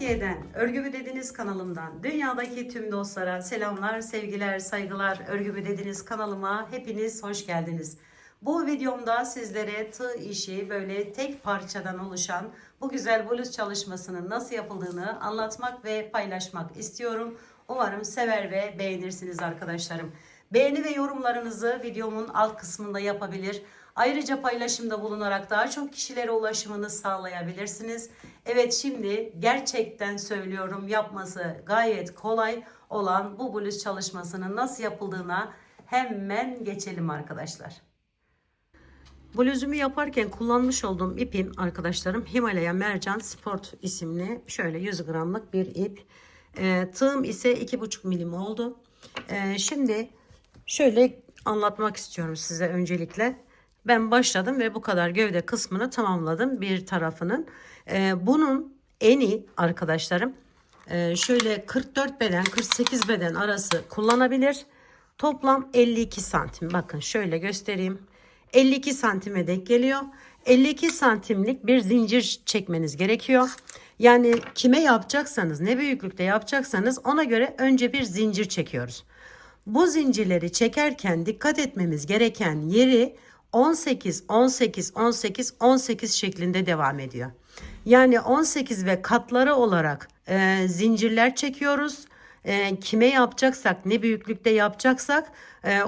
Türkiye'den, Örgü Dediniz kanalımdan, dünyadaki tüm dostlara selamlar, sevgiler, saygılar. Örgü Dediniz kanalıma hepiniz hoş geldiniz. Bu videomda sizlere tığ işi böyle tek parçadan oluşan bu güzel bluz çalışmasının nasıl yapıldığını anlatmak ve paylaşmak istiyorum. Umarım sever ve beğenirsiniz arkadaşlarım. Beğeni ve yorumlarınızı videomun alt kısmında yapabilir. Ayrıca paylaşımda bulunarak daha çok kişilere ulaşımını sağlayabilirsiniz. Evet, şimdi gerçekten söylüyorum, yapması gayet kolay olan bu bluz çalışmasının nasıl yapıldığına hemen geçelim arkadaşlar. Bluzumu yaparken kullanmış olduğum ipim arkadaşlarım Himalaya Mercan Sport isimli şöyle 100 gramlık bir ip. Tığım ise 2,5 milim oldu. Şimdi şöyle anlatmak istiyorum size öncelikle. Ben başladım ve bu kadar gövde kısmını tamamladım bir tarafının. Bunun eni arkadaşlarım şöyle 44 beden 48 beden arası kullanabilir. Toplam 52 santim. Bakın şöyle göstereyim. 52 santime denk geliyor. 52 santimlik bir zincir çekmeniz gerekiyor. Yani kime yapacaksanız, ne büyüklükte yapacaksanız ona göre önce bir zincir çekiyoruz. Bu zincirleri çekerken dikkat etmemiz gereken yeri 18, 18, 18, 18 şeklinde devam ediyor. Yani 18 ve katları olarak zincirler çekiyoruz. Kime yapacaksak, ne büyüklükte yapacaksak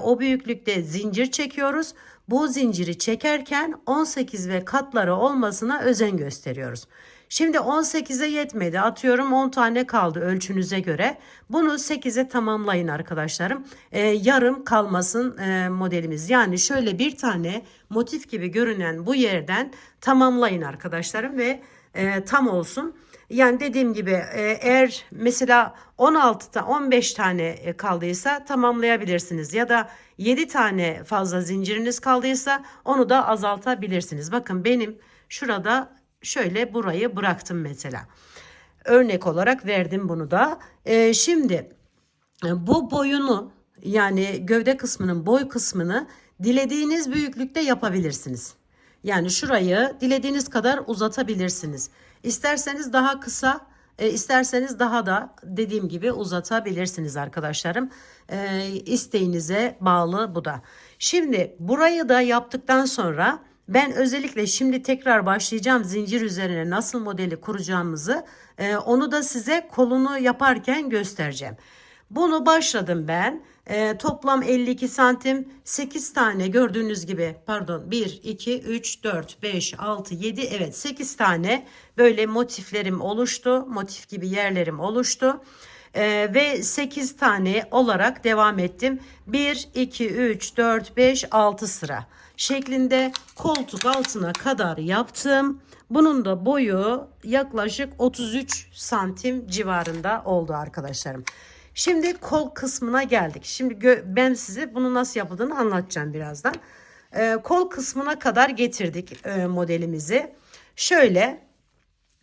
o büyüklükte zincir çekiyoruz. Bu zinciri çekerken 18 ve katları olmasına özen gösteriyoruz. Şimdi 18'e yetmedi. Atıyorum 10 tane kaldı ölçünüze göre. Bunu 8'e tamamlayın arkadaşlarım. Yarım kalmasın modelimiz. Yani şöyle bir tane motif gibi görünen bu yerden tamamlayın arkadaşlarım ve tam olsun. Yani dediğim gibi eğer mesela 15 tane kaldıysa tamamlayabilirsiniz. Ya da 7 tane fazla zinciriniz kaldıysa onu da azaltabilirsiniz. Bakın benim şurada şöyle burayı bıraktım mesela. Örnek olarak verdim bunu da. Şimdi bu boyunu, yani gövde kısmının boy kısmını dilediğiniz büyüklükte yapabilirsiniz. Yani şurayı dilediğiniz kadar uzatabilirsiniz. İsterseniz daha kısa, isterseniz daha da dediğim gibi uzatabilirsiniz arkadaşlarım. İsteğinize bağlı bu da. Şimdi burayı da yaptıktan sonra ben özellikle şimdi tekrar başlayacağım zincir üzerine nasıl modeli kuracağımızı, onu da size kolunu yaparken göstereceğim. Bunu başladım ben. Toplam 52 santim, 8 tane gördüğünüz gibi, pardon, 1 2 3 4 5 6 7, evet 8 tane böyle motiflerim oluştu. Motif gibi yerlerim oluştu. Ve 8 tane olarak devam ettim. 1 2 3 4 5 6 sıra şeklinde koltuk altına kadar yaptım. Bunun da boyu yaklaşık 33 santim civarında oldu arkadaşlarım. Şimdi kol kısmına geldik. Şimdi ben size bunu nasıl yapıldığını anlatacağım birazdan. Kol kısmına kadar getirdik modelimizi. Şöyle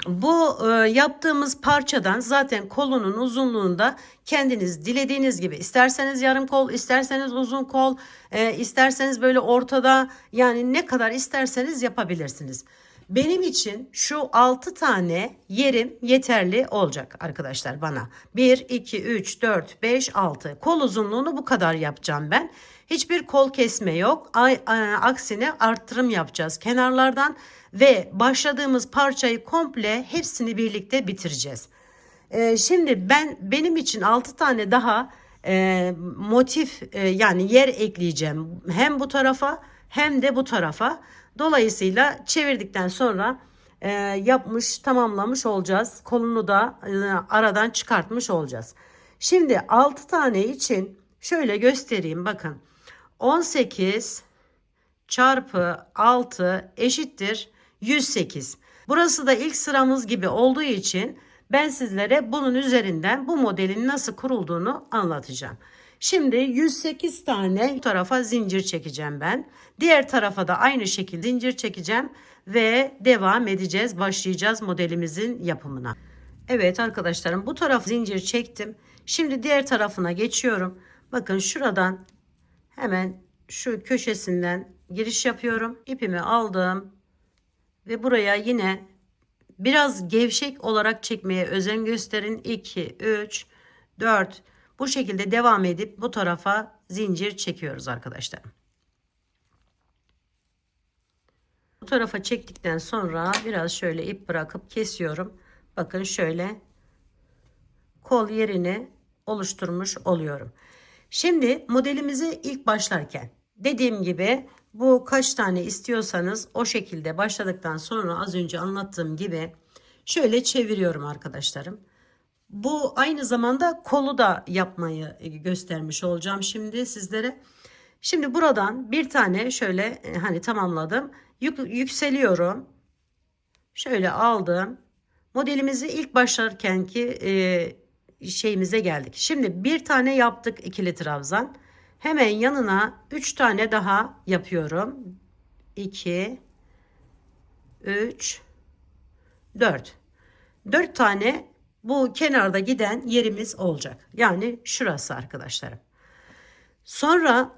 bu yaptığımız parçadan zaten kolunun uzunluğunda kendiniz dilediğiniz gibi, isterseniz yarım kol, isterseniz uzun kol, isterseniz böyle ortada, yani ne kadar isterseniz yapabilirsiniz. Benim için şu 6 tane yerim yeterli olacak arkadaşlar bana. 1, 2, 3, 4, 5, 6. Kol uzunluğunu bu kadar yapacağım ben. Hiçbir kol kesme yok. Aksine arttırım yapacağız kenarlardan ve başladığımız parçayı komple hepsini birlikte bitireceğiz. Şimdi benim için 6 tane daha motif, yani yer ekleyeceğim. Hem bu tarafa hem de bu tarafa. Dolayısıyla çevirdikten sonra yapmış, tamamlamış olacağız. Kolunu da aradan çıkartmış olacağız. Şimdi 6 tane için şöyle göstereyim, bakın. 18 çarpı 6 eşittir 108. Burası da ilk sıramız gibi olduğu için ben sizlere bunun üzerinden bu modelin nasıl kurulduğunu anlatacağım. Şimdi 108 tane bu tarafa zincir çekeceğim ben. Diğer tarafa da aynı şekilde zincir çekeceğim ve devam edeceğiz. Başlayacağız modelimizin yapımına. Evet arkadaşlarım, bu tarafa zincir çektim. Şimdi diğer tarafına geçiyorum. Bakın şuradan hemen şu köşesinden giriş yapıyorum. İpimi aldım ve buraya yine biraz gevşek olarak çekmeye özen gösterin. 2, 3, 4 bu şekilde devam edip bu tarafa zincir çekiyoruz arkadaşlar. Bu tarafa çektikten sonra biraz şöyle ip bırakıp kesiyorum. Bakın şöyle kol yerini oluşturmuş oluyorum. Şimdi modelimizi ilk başlarken dediğim gibi bu kaç tane istiyorsanız o şekilde başladıktan sonra az önce anlattığım gibi şöyle çeviriyorum arkadaşlarım. Bu aynı zamanda kolu da yapmayı göstermiş olacağım şimdi sizlere. Şimdi buradan bir tane şöyle hani tamamladım. Yükseliyorum. Şöyle aldım. Modelimizi ilk başlarkenki şeyimize geldik. Şimdi bir tane yaptık ikili trabzan. Hemen yanına 3 tane daha yapıyorum. 2 3 4 4 tane bu kenarda giden yerimiz olacak. Yani şurası arkadaşlarım. Sonra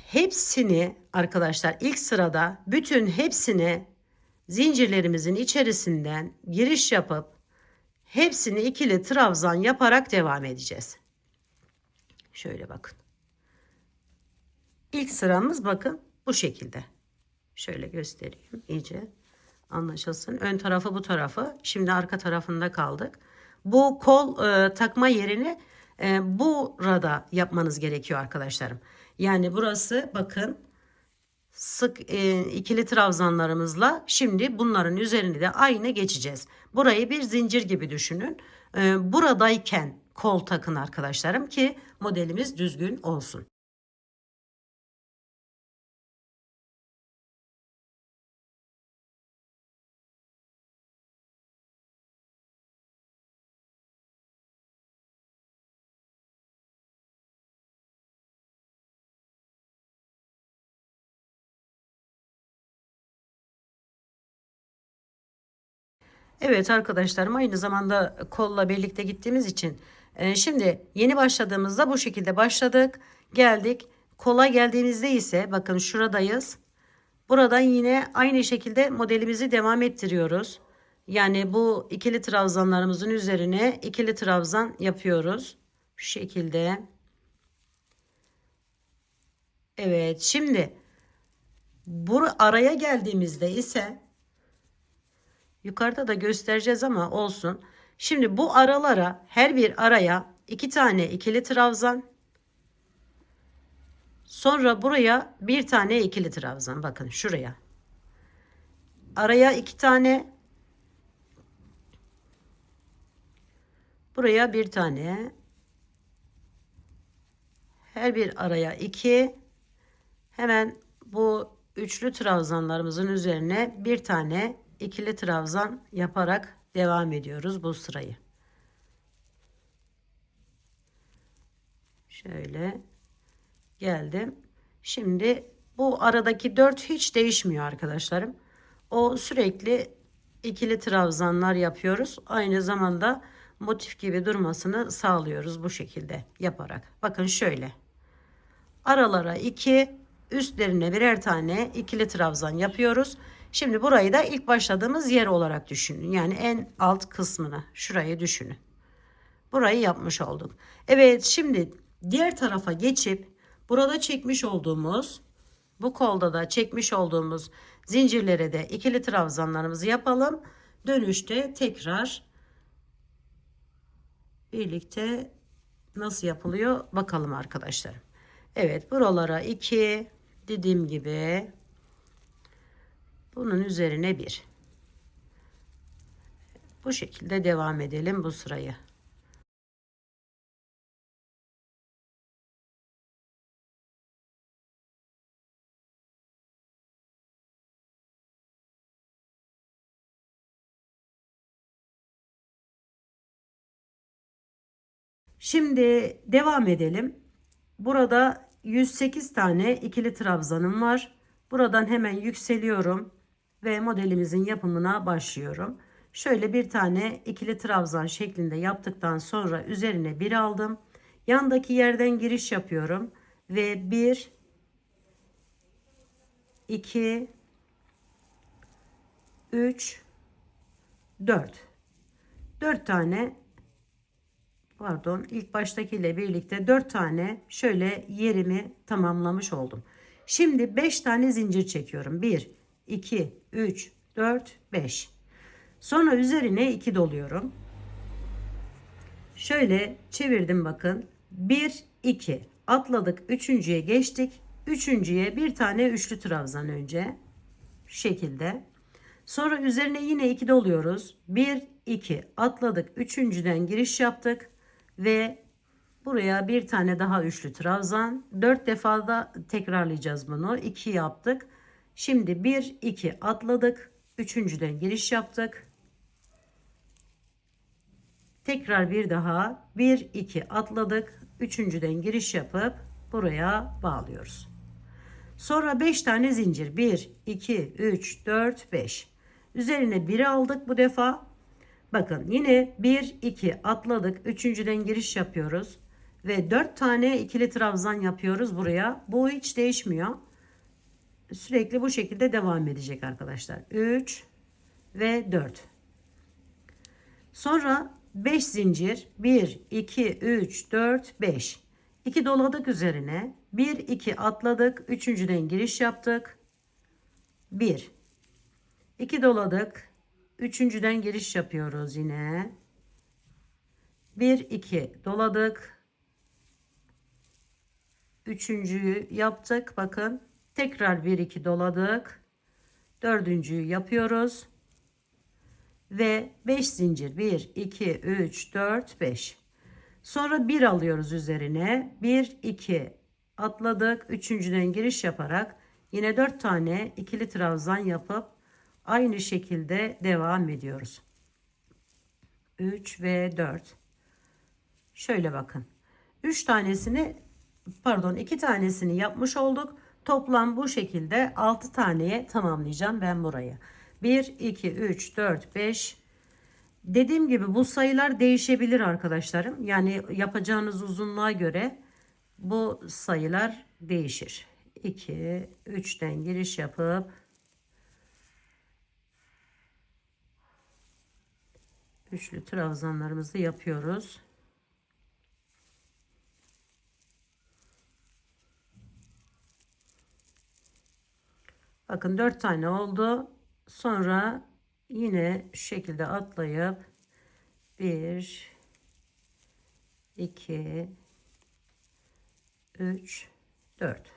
hepsini arkadaşlar ilk sırada bütün hepsini zincirlerimizin içerisinden giriş yapıp hepsini ikili trabzan yaparak devam edeceğiz. Şöyle bakın. İlk sıramız bakın bu şekilde. Şöyle göstereyim iyice anlaşılsın. Ön tarafı bu tarafı. Şimdi arka tarafında kaldık. Bu kol takma yerini burada yapmanız gerekiyor arkadaşlarım. Yani burası bakın sık ikili trabzanlarımızla şimdi bunların üzerinde de aynı geçeceğiz. Burayı bir zincir gibi düşünün. Buradayken kol takın arkadaşlarım ki modelimiz düzgün olsun. Evet arkadaşlarım aynı zamanda kolla birlikte gittiğimiz için şimdi yeni başladığımızda bu şekilde başladık. Geldik. Kola geldiğimizde ise bakın şuradayız. Buradan yine aynı şekilde modelimizi devam ettiriyoruz. Yani bu ikili trabzanlarımızın üzerine ikili trabzan yapıyoruz. Şu şekilde. Evet şimdi bu araya geldiğimizde ise yukarıda da göstereceğiz ama olsun. Şimdi bu aralara her bir araya 2 tane ikili trabzan. Sonra buraya bir tane ikili trabzan. Bakın şuraya. Araya 2 tane. Buraya bir tane. Her bir araya 2. Hemen bu üçlü trabzanlarımızın üzerine bir tane ikili trabzan yaparak devam ediyoruz bu sırayı. Şöyle geldim. Şimdi bu aradaki 4 hiç değişmiyor arkadaşlarım. O sürekli ikili trabzanlar yapıyoruz. Aynı zamanda motif gibi durmasını sağlıyoruz bu şekilde yaparak. Bakın şöyle. Aralara 2, üstlerine birer tane ikili trabzan yapıyoruz. Şimdi burayı da ilk başladığımız yer olarak düşünün. Yani en alt kısmını şurayı düşünün. Burayı yapmış olduk. Evet şimdi diğer tarafa geçip burada çekmiş olduğumuz bu kolda da çekmiş olduğumuz zincirlere de ikili trabzanlarımızı yapalım. Dönüşte tekrar birlikte nasıl yapılıyor bakalım arkadaşlar. Evet buralara 2 dediğim gibi bunun üzerine 1. Bu şekilde devam edelim bu sırayı. Şimdi devam edelim. Burada 108 tane ikili trabzanım var. Buradan hemen yükseliyorum ve modelimizin yapımına başlıyorum. Şöyle bir tane ikili trabzan şeklinde yaptıktan sonra üzerine bir aldım. Yandaki yerden giriş yapıyorum ve 1 2 3 4. 4 tane, pardon, ilk baştakiyle birlikte 4 tane şöyle yerimi tamamlamış oldum. Şimdi 5 tane zincir çekiyorum. 1, 2, 3, 4, 5. Sonra üzerine 2 doluyorum. Şöyle çevirdim bakın. 1, 2 atladık. Üçüncüye geçtik. Üçüncüye bir tane üçlü trabzan önce. Şu şekilde. Sonra üzerine yine 2 doluyoruz. 1, 2 atladık. Üçüncüden giriş yaptık. Ve buraya bir tane daha üçlü trabzan. 4 defa da tekrarlayacağız bunu. 2 yaptık. Şimdi 1, 2 atladık. Üçüncüden giriş yaptık. Tekrar bir daha 1, 2 atladık. Üçüncüden giriş yapıp buraya bağlıyoruz. Sonra 5 tane zincir. 1, 2, 3, 4, 5. Üzerine 1'i aldık bu defa. Bakın yine 1, 2 atladık. Üçüncüden giriş yapıyoruz. Ve 4 tane ikili trabzan yapıyoruz buraya. Bu hiç değişmiyor. Sürekli bu şekilde devam edecek arkadaşlar. 3 ve 4. Sonra 5 zincir. 1, 2, 3, 4, 5. 2 doladık üzerine. 1, 2 atladık. Üçüncüden giriş yaptık. 1, 2 doladık. Üçüncüden giriş yapıyoruz yine. 1, 2 doladık. Üçüncüyü yaptık. Bakın. Tekrar 1, 2 doladık. Dördüncüyü yapıyoruz. Ve 5 zincir. 1, 2, 3, 4, 5. Sonra 1 alıyoruz üzerine. 1, 2 atladık. Üçüncüden giriş yaparak yine 4 tane ikili trabzan yapıp aynı şekilde devam ediyoruz. 3 ve 4. Şöyle bakın. 3 tanesini, pardon, 2 tanesini yapmış olduk. Toplam bu şekilde 6 taneye tamamlayacağım ben burayı. 1, 2, 3, 4, 5. Dediğim gibi bu sayılar değişebilir arkadaşlarım. Yani yapacağınız uzunluğa göre bu sayılar değişir. 2, 3'ten giriş yapıp üçlü trabzanlarımızı yapıyoruz. Bakın 4 tane oldu. Sonra yine şu şekilde atlayıp 1, 2, 3, 4.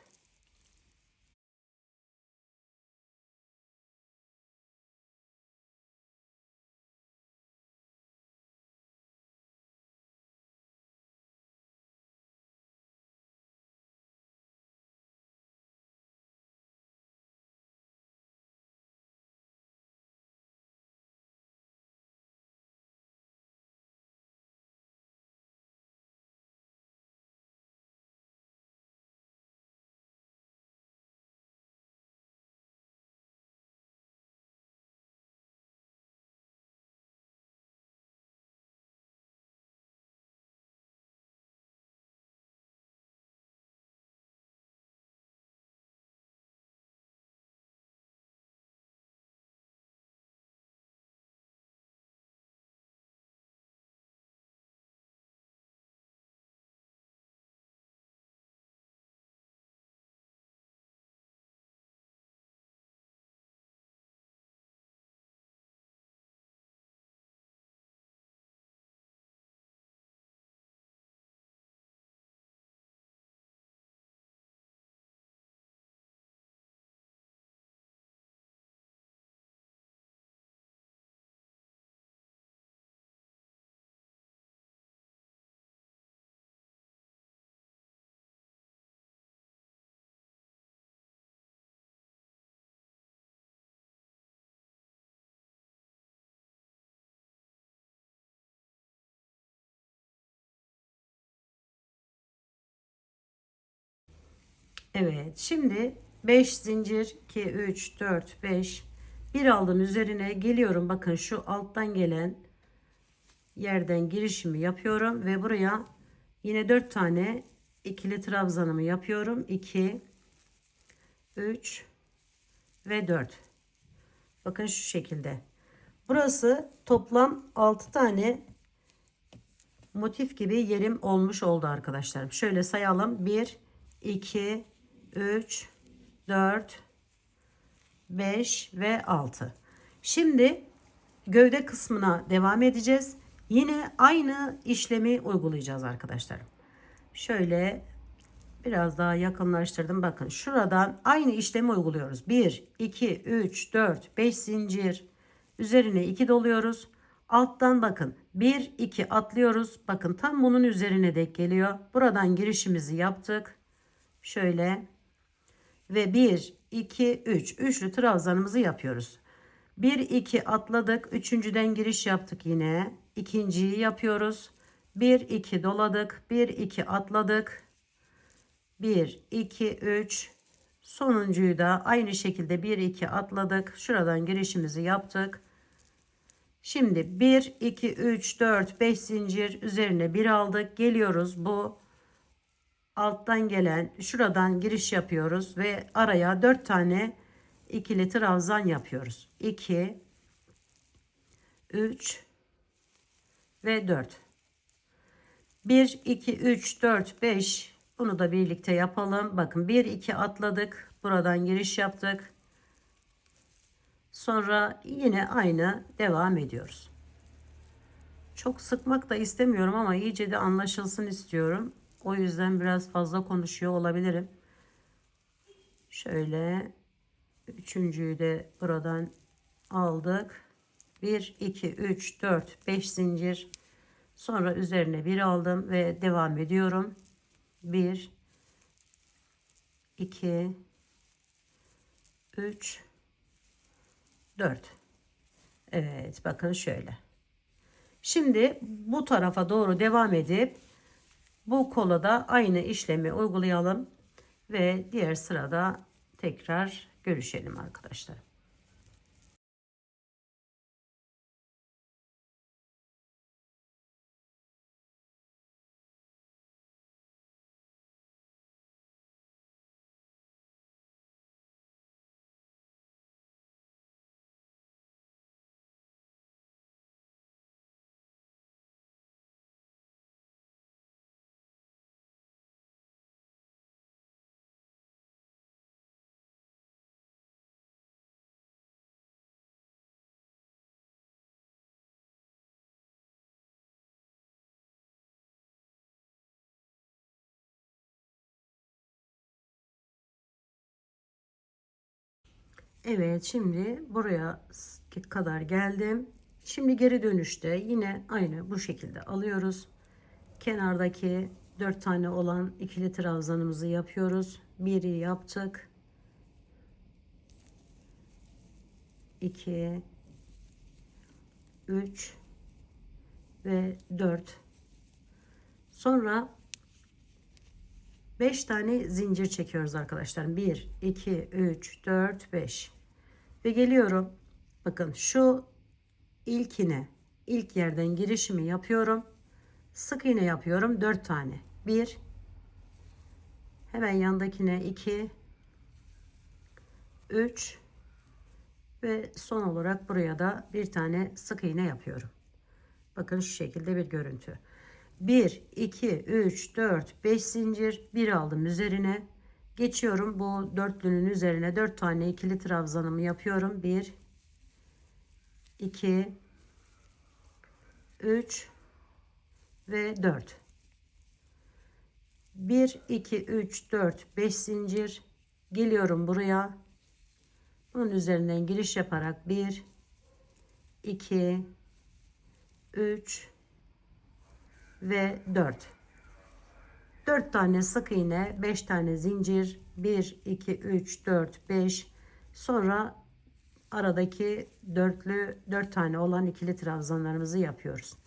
Evet, şimdi 5 zincir, 2, 3, 4, 5. Bir aldım üzerine geliyorum. Bakın şu alttan gelen yerden girişimi yapıyorum ve buraya yine 4 tane ikili trabzanımı yapıyorum. 2, 3 ve 4. Bakın şu şekilde. Burası toplam 6 tane motif gibi yerim olmuş oldu arkadaşlarım. Şöyle sayalım. 1, 2, 3, 4, 5 ve 6. Şimdi gövde kısmına devam edeceğiz. Yine aynı işlemi uygulayacağız arkadaşlarım. Şöyle biraz daha yakınlaştırdım. Bakın şuradan aynı işlemi uyguluyoruz. 1, 2, 3, 4, 5 zincir. Üzerine 2 doluyoruz. Alttan bakın 1, 2 atlıyoruz. Bakın tam bunun üzerine denk geliyor. Buradan girişimizi yaptık. Şöyle ve 1, 2, 3. Üçlü trabzanımızı yapıyoruz. 1, 2 atladık. Üçüncüden giriş yaptık yine. İkinciyi yapıyoruz. 1, 2 doladık. 1, 2 atladık. 1, 2, 3. Sonuncuyu da aynı şekilde 1, 2 atladık. Şuradan girişimizi yaptık. Şimdi 1, 2, 3, 4, 5 zincir üzerine 1 aldık. Geliyoruz bu alttan gelen şuradan giriş yapıyoruz ve araya 4 tane ikili trabzan yapıyoruz. 2, 3 ve 4. 1, 2, 3, 4, 5. Bunu da birlikte yapalım. Bakın 1, 2 atladık. Buradan giriş yaptık. Sonra yine aynı devam ediyoruz. Çok sıkmak da istemiyorum ama iyice de anlaşılsın istiyorum. O yüzden biraz fazla konuşuyor olabilirim. Şöyle üçüncüyü de buradan aldık. 1, 2, 3, 4, 5 zincir. Sonra üzerine bir aldım ve devam ediyorum. 1, 2, 3, 4. Evet bakın şöyle. Şimdi bu tarafa doğru devam edip bu kola da aynı işlemi uygulayalım ve diğer sırada tekrar görüşelim arkadaşlar. Evet şimdi buraya kadar geldim. Şimdi geri dönüşte yine aynı bu şekilde alıyoruz. Kenardaki 4 tane olan ikili trabzanımızı yapıyoruz. Biri yaptık. 2, 3 ve 4. Sonra 5 tane zincir çekiyoruz arkadaşlar. 1, 2, 3, 4, 5. Ve geliyorum. Bakın şu ilk yerden girişimi yapıyorum. Sık iğne yapıyorum 4 tane. 1, hemen yandakine 2, 3 ve son olarak buraya da bir tane sık iğne yapıyorum. Bakın şu şekilde bir görüntü. 1, 2, 3, 4, 5 zincir, bir aldım üzerine. Geçiyorum bu dörtlünün üzerine 4 tane ikili trabzanımı yapıyorum. 1, 2, 3 ve 4. 1, 2, 3, 4, 5 zincir. Geliyorum buraya. Bunun üzerinden giriş yaparak 1, 2, 3 ve 4. 4 tane sık iğne, 5 tane zincir, 1, 2, 3, 4, 5. Sonra aradaki dörtlü 4 tane olan ikili trabzanlarımızı yapıyoruz.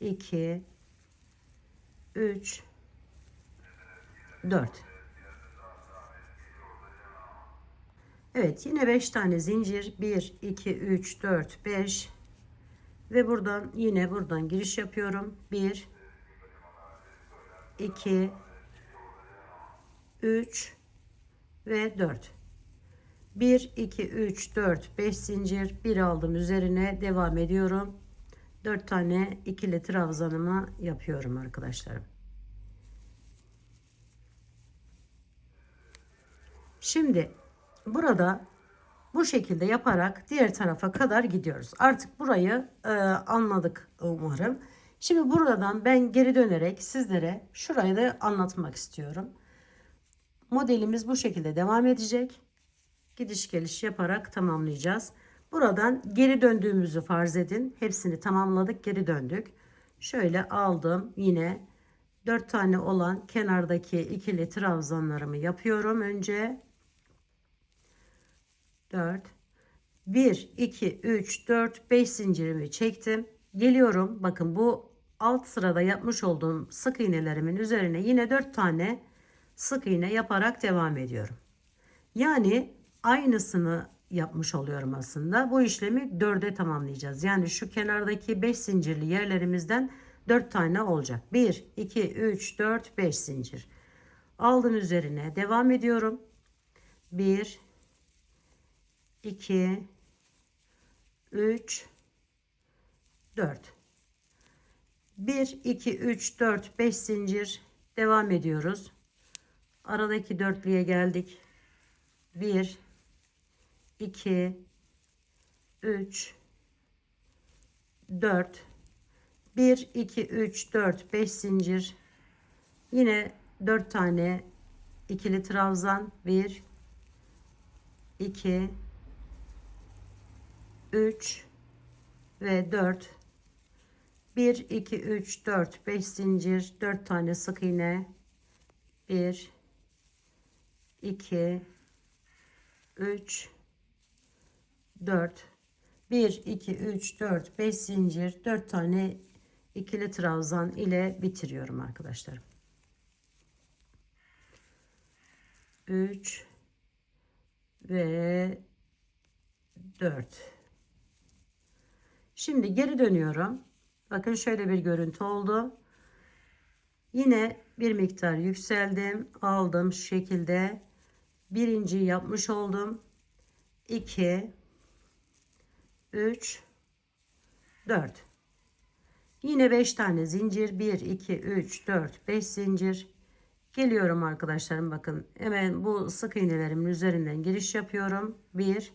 2, 3, 4. Evet yine 5 tane zincir, 1, 2, 3, 4, 5 ve buradan yine buradan giriş yapıyorum. 1, 2, 3 ve 4. 1 2 3 4 5 zincir, bir aldım, üzerine devam ediyorum. 4 tane ikili trabzanımı yapıyorum arkadaşlarım. Şimdi burada bu şekilde yaparak diğer tarafa kadar gidiyoruz. Artık burayı anladık umarım. Şimdi buradan ben geri dönerek sizlere şurayı da anlatmak istiyorum. Modelimiz bu şekilde devam edecek. Gidiş geliş yaparak tamamlayacağız. Buradan geri döndüğümüzü farz edin. Hepsini tamamladık, geri döndük. Şöyle aldım, yine 4 tane olan kenardaki ikili trabzanlarımı yapıyorum önce. 4 1 2 3 4 5 zincirimi çektim. Geliyorum. Bakın bu alt sırada yapmış olduğum sık iğnelerimin üzerine yine 4 tane sık iğne yaparak devam ediyorum. Yani aynısını yapmış oluyorum aslında. Bu işlemi 4'e tamamlayacağız. Yani şu kenardaki 5 zincirli yerlerimizden 4 tane olacak. 1 2 3 4 5 zincir. Aldım, üzerine devam ediyorum. 1 2 3 4 1 2 3 4 5 zincir, devam ediyoruz. Aradaki dörtlüye geldik. 1 2 3 4 1 2 3 4 5 zincir, yine 4 tane ikili trabzan, 1 2 3 ve 4 1 2 3 4 5 zincir, 4 tane sık iğne, 1 2 3 4 1 2 3 4 5 zincir, 4 tane ikili trabzan ile bitiriyorum arkadaşlarım. 3 ve 4. Şimdi geri dönüyorum. Bakın şöyle bir görüntü oldu. Yine bir miktar yükseldim, aldım şu şekilde. Birinciyi yapmış oldum. 2 3 4. Yine 5 tane zincir. 1 2 3 4 5 zincir. Geliyorum arkadaşlarım, bakın hemen bu sık iğnelerimin üzerinden giriş yapıyorum. 1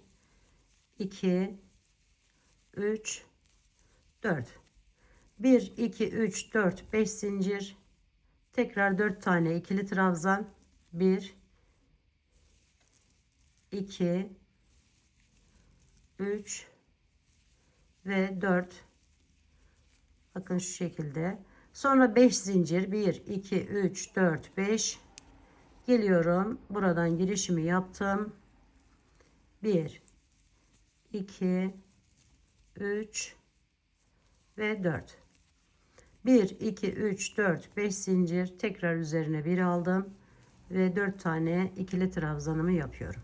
2 3 4 1 2 3 4 5 zincir, tekrar 4 tane ikili trabzan, 1 2 3 ve 4. Bakın şu şekilde. Sonra 5 zincir, 1 2 3 4 5. Geliyorum, buradan girişimi yaptım. 1 2 3 ve 4. 1 2 3 4 5 zincir, tekrar üzerine bir aldım ve 4 tane ikili trabzanımı yapıyorum.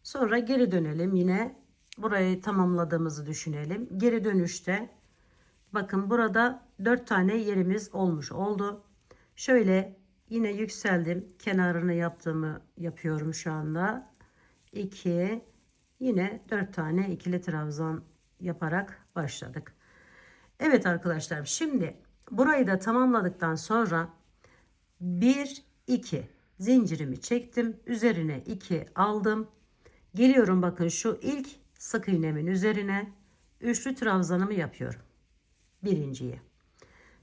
Sonra geri dönelim, yine burayı tamamladığımızı düşünelim. Geri dönüşte bakın burada 4 tane yerimiz olmuş oldu. Şöyle yine yükseldim, kenarını yapıyorum şu anda. 2, yine 4 tane ikili trabzan yaparak başladık. Evet arkadaşlar, şimdi burayı da tamamladıktan sonra 1 2 zincirimi çektim, üzerine 2 aldım. Geliyorum, bakın şu ilk sık iğnemin üzerine üçlü trabzanımı yapıyorum. Birinciyi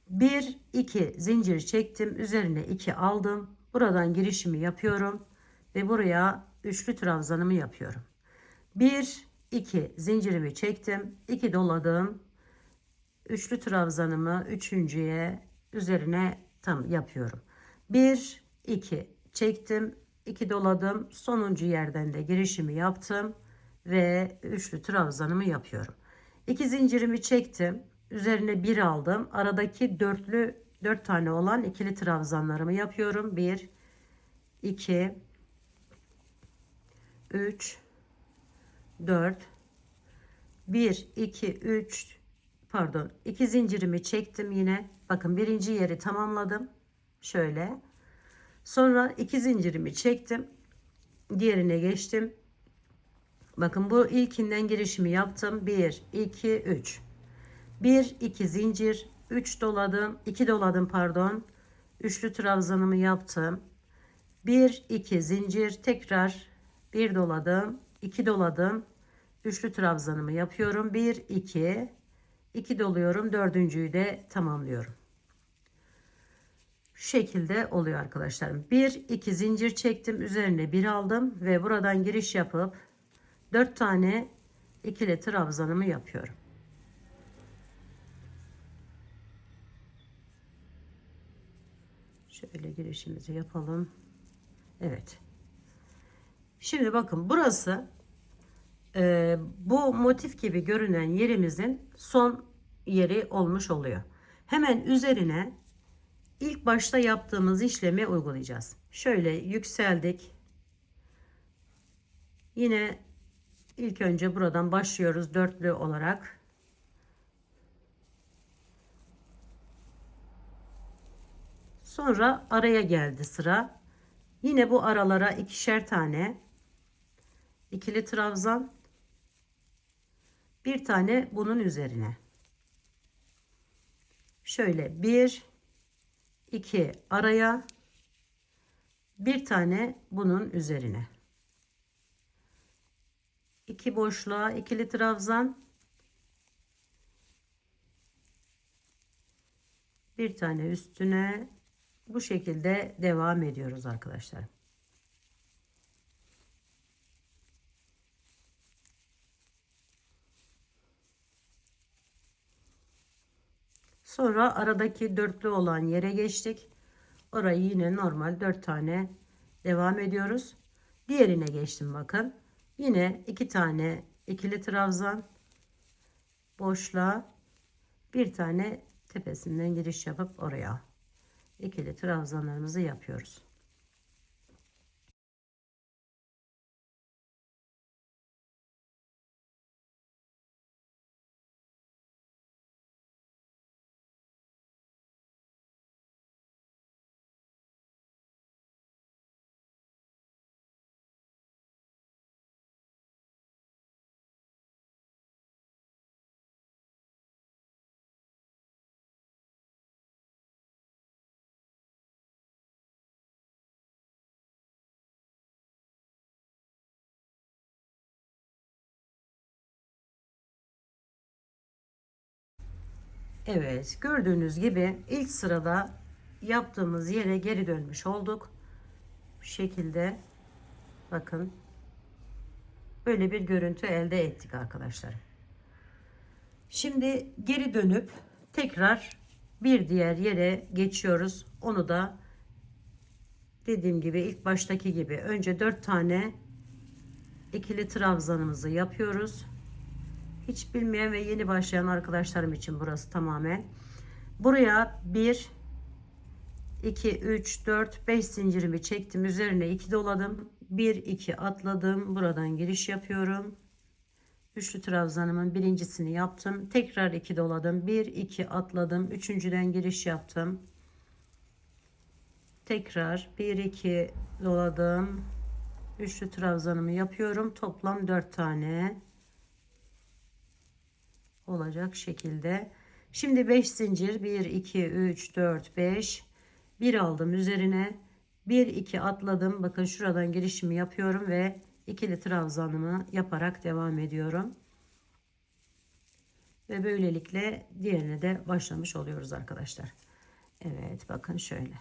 1 2 zincir çektim, üzerine 2 aldım. Buradan girişimi yapıyorum ve buraya üçlü trabzanımı yapıyorum. 1 2 zincirimi çektim, 2 doladım. Üçlü trabzanımı üçüncüye üzerine tam yapıyorum. 1 2 çektim, 2 doladım, sonuncu yerden de girişimi yaptım ve üçlü trabzanımı yapıyorum. 2 zincirimi çektim, üzerine 1 aldım, aradaki 4 tane olan ikili trabzanlarımı yapıyorum. 1 2 3 4 1 2 3 pardon 2 zincirimi çektim, yine bakın birinci yeri tamamladım Şöyle. Sonra 2 zincirimi çektim. Diğerine geçtim. Bakın bu ilkinden girişimi yaptım. 1, 2, 3. 1, 2 zincir. 3 doladım. 2 doladım pardon. Üçlü trabzanımı yaptım. 1, 2 zincir. Tekrar 1 doladım. 2 doladım. Üçlü trabzanımı yapıyorum. 1, 2. 2 doluyorum. Dördüncüyü de tamamlıyorum. Şu şekilde oluyor arkadaşlarım. 1, 2 zincir çektim. Üzerine 1 aldım. Ve buradan giriş yapıp 4 tane ikili trabzanımı yapıyorum. Şöyle girişimizi yapalım. Evet. Şimdi bakın burası bu motif gibi görünen yerimizin son yeri olmuş oluyor. Hemen üzerine ilk başta yaptığımız işlemi uygulayacağız. Şöyle yükseldik. Yine ilk önce buradan başlıyoruz dörtlü olarak. Sonra araya geldi sıra. Yine bu aralara ikişer tane ikili trabzan, bir tane bunun üzerine. Şöyle 1, 2 araya, bir tane bunun üzerine. 2 boşluğa ikili trabzan, bir tane üstüne, bu şekilde devam ediyoruz arkadaşlar. Sonra aradaki dörtlü olan yere geçtik. Orayı yine normal 4 tane devam ediyoruz. Diğerine geçtim bakın. Yine 2 tane ikili trabzan, boşluğa bir tane tepesinden giriş yapıp oraya ikili trabzanlarımızı yapıyoruz. Evet, gördüğünüz gibi ilk sırada yaptığımız yere geri dönmüş olduk. Bu şekilde bakın böyle bir görüntü elde ettik arkadaşlar. Şimdi geri dönüp tekrar bir diğer yere geçiyoruz. Onu da dediğim gibi ilk baştaki gibi önce 4 tane ikili trabzanımızı yapıyoruz. Hiç bilmeyen ve yeni başlayan arkadaşlarım için burası tamamen. Buraya 1, 2, 3, 4, 5 zincirimi çektim. Üzerine 2 doladım. 1, 2 atladım. Buradan giriş yapıyorum. Üçlü trabzanımın birincisini yaptım. Tekrar 2 doladım. 1, 2 atladım. Üçüncüden giriş yaptım. Tekrar 1, 2 doladım. Üçlü trabzanımı yapıyorum. Toplam 4 tane olacak şekilde. Şimdi 5 zincir 1, 2, 3, 4, 5. 1 aldım üzerine. 1, 2 atladım. Bakın şuradan girişimi yapıyorum ve ikili trabzanımı yaparak devam ediyorum. Ve böylelikle diğerine de başlamış oluyoruz arkadaşlar. Evet bakın şöyle.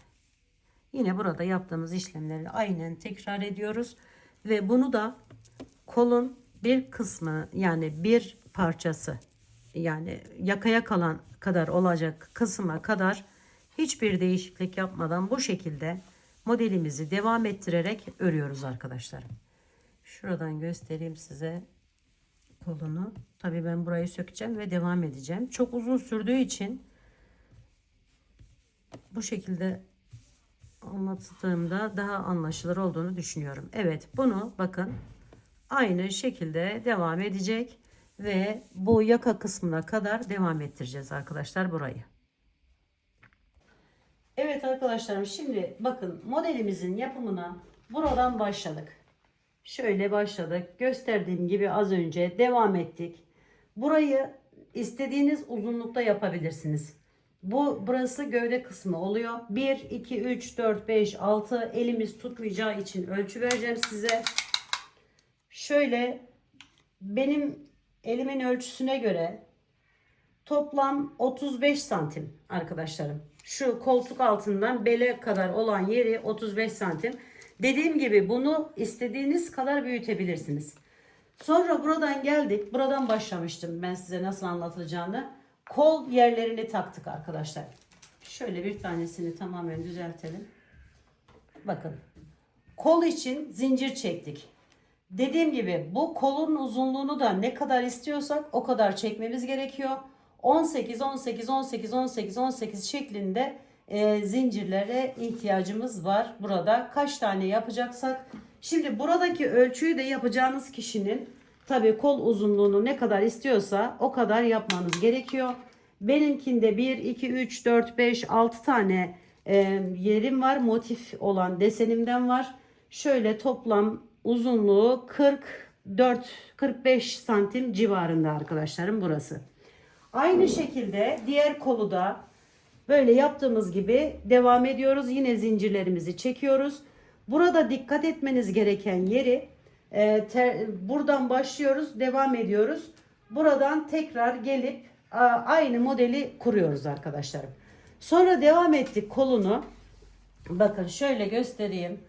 Yine burada yaptığımız işlemleri aynen tekrar ediyoruz. Ve bunu da kolun bir kısmı yani bir parçası yani yakaya kalan kadar olacak kısma kadar hiçbir değişiklik yapmadan bu şekilde modelimizi devam ettirerek örüyoruz arkadaşlar. Şuradan göstereyim size kolunu. Tabii ben burayı sökeceğim ve devam edeceğim. Çok uzun sürdüğü için bu şekilde anlattığımda daha anlaşılır olduğunu düşünüyorum. Evet bunu bakın aynı şekilde devam edecek ve bu yaka kısmına kadar devam ettireceğiz arkadaşlar burayı. Evet arkadaşlarım, şimdi bakın modelimizin yapımına buradan başladık. Şöyle başladık. Gösterdiğim gibi az önce devam ettik. Burayı istediğiniz uzunlukta yapabilirsiniz. Burası gövde kısmı oluyor. 1, 2, 3, 4, 5, 6 elimiz tutmayacağı için ölçü vereceğim size. Şöyle benim elimin ölçüsüne göre toplam 35 santim arkadaşlarım. Şu koltuk altından bele kadar olan yeri 35 santim. Dediğim gibi bunu istediğiniz kadar büyütebilirsiniz. Sonra buradan geldik. Buradan başlamıştım ben size nasıl anlatılacağını. Kol yerlerini taktık arkadaşlar. Şöyle bir tanesini tamamen düzeltelim. Bakın. Kol için zincir çektik. Dediğim gibi bu kolun uzunluğunu da ne kadar istiyorsak o kadar çekmemiz gerekiyor. 18, 18, 18, 18, 18 şeklinde zincirlere ihtiyacımız var. Burada kaç tane yapacaksak. Şimdi buradaki ölçüyü de yapacağınız kişinin tabii kol uzunluğunu ne kadar istiyorsa o kadar yapmanız gerekiyor. Benimkinde 1, 2, 3, 4, 5, 6 tane yerim var. Motif olan desenimden var. Şöyle toplam uzunluğu 44-45 santim civarında arkadaşlarım burası. Aynı şekilde diğer kolu da böyle yaptığımız gibi devam ediyoruz. Yine zincirlerimizi çekiyoruz. Burada dikkat etmeniz gereken yeri buradan başlıyoruz, devam ediyoruz. Buradan tekrar gelip aynı modeli kuruyoruz arkadaşlarım. Sonra devam ettik kolunu. Bakın şöyle göstereyim.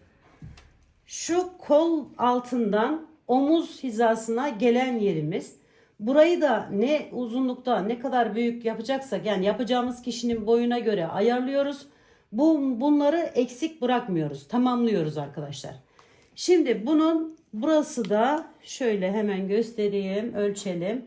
Şu kol altından omuz hizasına gelen yerimiz. Burayı da ne uzunlukta ne kadar büyük yapacaksak yani yapacağımız kişinin boyuna göre ayarlıyoruz. Bunları eksik bırakmıyoruz. Tamamlıyoruz arkadaşlar. Şimdi bunun burası da şöyle hemen göstereyim. Ölçelim.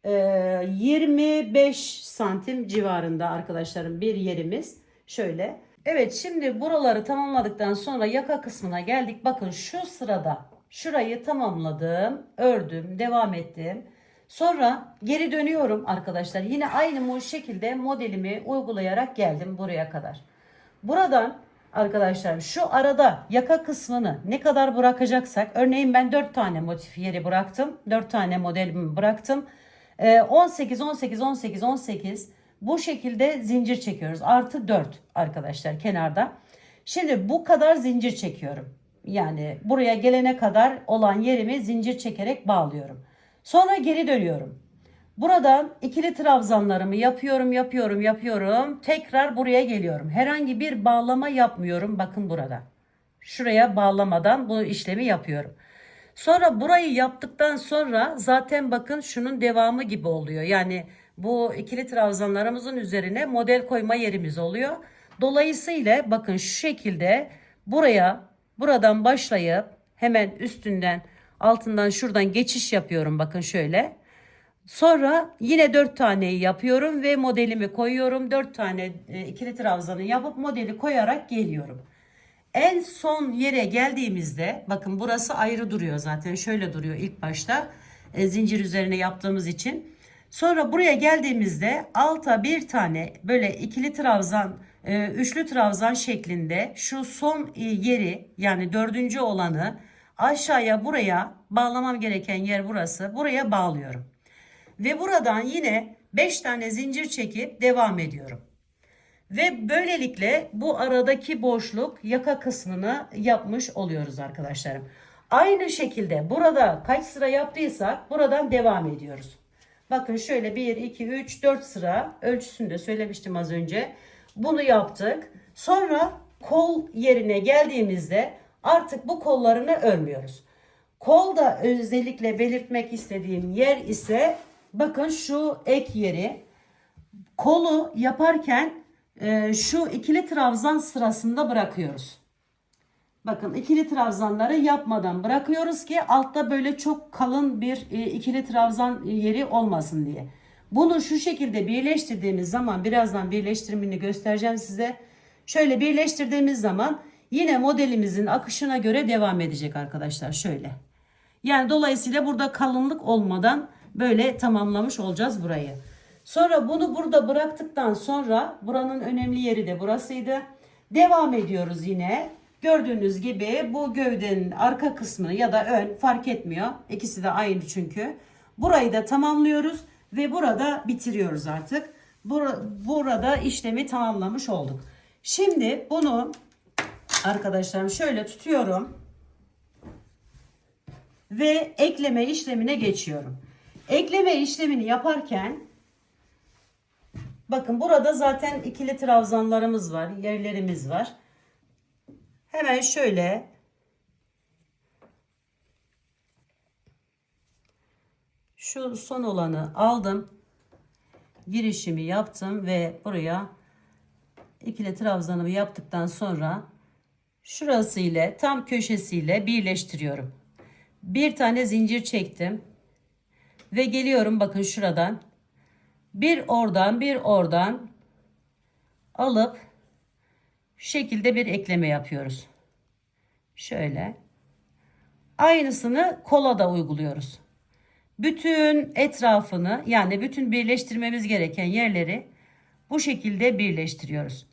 25 santim civarında arkadaşlarım bir yerimiz. Şöyle. Evet, şimdi buraları tamamladıktan sonra yaka kısmına geldik. Bakın şu sırada şurayı tamamladım. Ördüm. Devam ettim. Sonra geri dönüyorum arkadaşlar. Yine aynı bu şekilde modelimi uygulayarak geldim buraya kadar. Buradan arkadaşlar şu arada yaka kısmını ne kadar bırakacaksak, örneğin ben 4 tane motif yeri bıraktım. 4 tane modelimi bıraktım. 18, 18, 18, 18 bu şekilde zincir çekiyoruz. Artı 4 arkadaşlar kenarda. Şimdi bu kadar zincir çekiyorum. Yani buraya gelene kadar olan yerimi zincir çekerek bağlıyorum. Sonra geri dönüyorum. Buradan ikili trabzanlarımı yapıyorum. Tekrar buraya geliyorum. Herhangi bir bağlama yapmıyorum. Bakın burada. Şuraya bağlamadan bu işlemi yapıyorum. Sonra burayı yaptıktan sonra zaten bakın şunun devamı gibi oluyor. Yani bu ikili trabzanlarımızın üzerine model koyma yerimiz oluyor. Dolayısıyla bakın şu şekilde buradan başlayıp hemen üstünden altından şuradan geçiş yapıyorum. Bakın şöyle. Sonra yine 4 taneyi yapıyorum ve modelimi koyuyorum. 4 tane ikili trabzanı yapıp modeli koyarak geliyorum. En son yere geldiğimizde bakın burası ayrı duruyor zaten. Şöyle duruyor ilk başta zincir üzerine yaptığımız için. Sonra buraya geldiğimizde alta bir tane böyle ikili trabzan, üçlü trabzan şeklinde şu son yeri yani dördüncü olanı aşağıya buraya bağlamam gereken yer burası. Buraya bağlıyorum. Ve buradan yine 5 tane zincir çekip devam ediyorum. Ve böylelikle bu aradaki boşluk yaka kısmını yapmış oluyoruz arkadaşlarım. Aynı şekilde burada kaç sıra yaptıysak buradan devam ediyoruz. Bakın şöyle 1, 2, 3, 4 sıra ölçüsünü de söylemiştim az önce. Bunu yaptık. Sonra kol yerine geldiğimizde artık bu kollarını örmüyoruz. Kolda özellikle belirtmek istediğim yer ise bakın şu ek yeri. Kolu yaparken şu ikili trabzan sırasında bırakıyoruz. Bakın ikili trabzanları yapmadan bırakıyoruz ki altta böyle çok kalın bir ikili trabzan yeri olmasın diye. Bunu şu şekilde birleştirdiğimiz zaman birazdan birleştirimini göstereceğim size. Şöyle birleştirdiğimiz zaman yine modelimizin akışına göre devam edecek arkadaşlar şöyle. Yani dolayısıyla burada kalınlık olmadan böyle tamamlamış olacağız burayı. Sonra bunu burada bıraktıktan sonra buranın önemli yeri de burasıydı. Devam ediyoruz yine. Gördüğünüz gibi bu gövdenin arka kısmını ya da ön fark etmiyor. İkisi de aynı çünkü. Burayı da tamamlıyoruz ve burada bitiriyoruz artık. Burada işlemi tamamlamış olduk. Şimdi bunu arkadaşlarım şöyle tutuyorum ve ekleme işlemine geçiyorum. Ekleme işlemini yaparken bakın burada zaten ikili trabzanlarımız var, yerlerimiz var. Hemen şöyle şu son olanı aldım. Girişimi yaptım ve buraya ikili trabzanımı yaptıktan sonra şurası ile tam köşesiyle birleştiriyorum. Bir tane zincir çektim ve geliyorum bakın şuradan. Bir oradan alıp şu şekilde bir ekleme yapıyoruz. Şöyle. Aynısını kola da uyguluyoruz. Bütün etrafını yani bütün birleştirmemiz gereken yerleri bu şekilde birleştiriyoruz.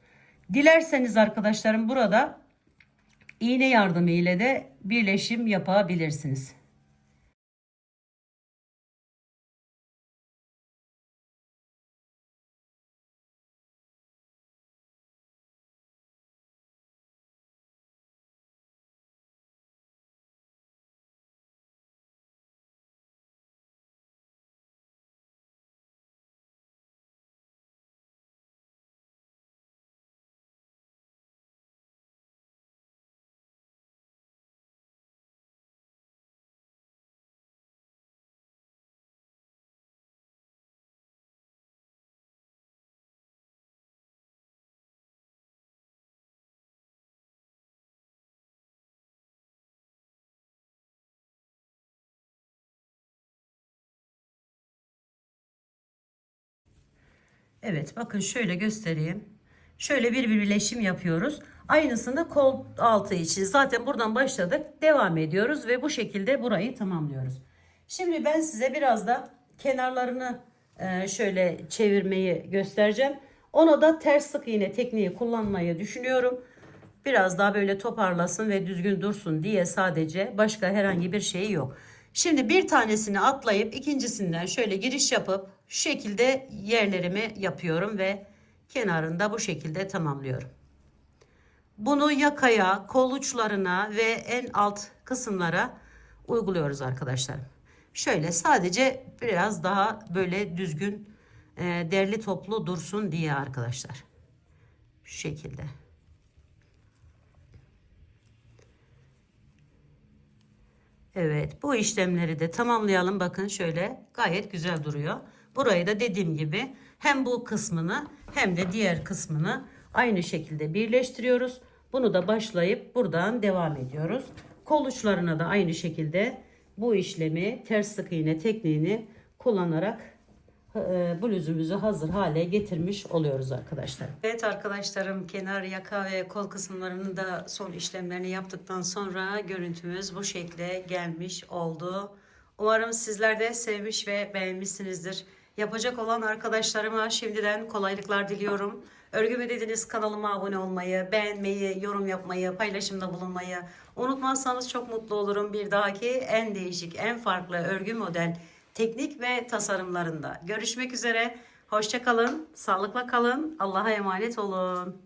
Dilerseniz arkadaşlarım burada iğne yardımı ile de birleşim yapabilirsiniz. Evet bakın şöyle göstereyim. Şöyle bir birleşim yapıyoruz. Aynısını kol altı için zaten buradan başladık. Devam ediyoruz ve bu şekilde burayı tamamlıyoruz. Şimdi ben size biraz da kenarlarını şöyle çevirmeyi göstereceğim. Ona da ters sık iğne tekniği kullanmayı düşünüyorum. Biraz daha böyle toparlasın ve düzgün dursun diye sadece, başka herhangi bir şey yok. Şimdi bir tanesini atlayıp ikincisinden şöyle giriş yapıp şu şekilde yerlerimi yapıyorum ve kenarında bu şekilde tamamlıyorum. Bunu yakaya, kol uçlarına ve en alt kısımlara uyguluyoruz arkadaşlar. Şöyle sadece biraz daha böyle düzgün, derli toplu dursun diye arkadaşlar. Şu şekilde. Evet, bu işlemleri de tamamlayalım. Bakın şöyle gayet güzel duruyor. Burayı da dediğim gibi hem bu kısmını hem de diğer kısmını aynı şekilde birleştiriyoruz. Bunu da başlayıp buradan devam ediyoruz. Kol uçlarına da aynı şekilde bu işlemi, ters sık iğne tekniğini kullanarak bluzumuzu hazır hale getirmiş oluyoruz arkadaşlar. Evet arkadaşlarım, kenar, yaka ve kol kısımlarını da son işlemlerini yaptıktan sonra görüntümüz bu şekle gelmiş oldu. Umarım sizler de sevmiş ve beğenmişsinizdir. Yapacak olan arkadaşlarıma şimdiden kolaylıklar diliyorum. Örgümü dediniz kanalıma abone olmayı, beğenmeyi, yorum yapmayı, paylaşımda bulunmayı unutmazsanız çok mutlu olurum. Bir dahaki en değişik, en farklı örgü model, teknik ve tasarımlarında görüşmek üzere. Hoşça kalın, sağlıkla kalın, Allah'a emanet olun.